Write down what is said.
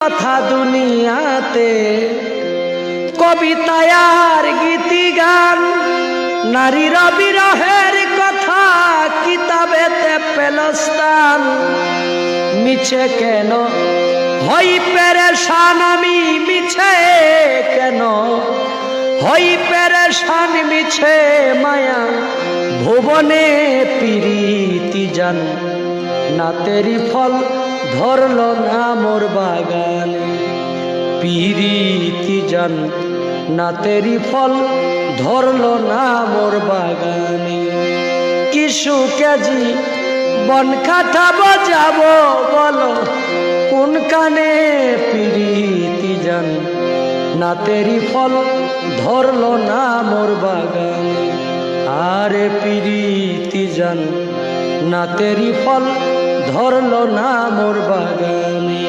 কথা দুনিয়াতে কবিতায় আর গীতি গান নারীর বিরহের কথা কিতাবেতে পেল স্থান। মিছে কেন হই পেরেশান আমি, মিছে কেন হই পেরেশান, মিছে মায়া ভুবনে প্রীতি জান। না তেরি ফল ধরল না মোর বাগানে, প্রীতি জান না তেরি ফল ধরল না মোর বাগানে। কিছু কেজি বন কাঠা বাজাবো বলো কোন কানে, প্রীতি জান না তেরি ফল ধরল না মোর বাগানে। আরে প্রীতি জান না তেরি ফল ধরল না মোর বাগানে।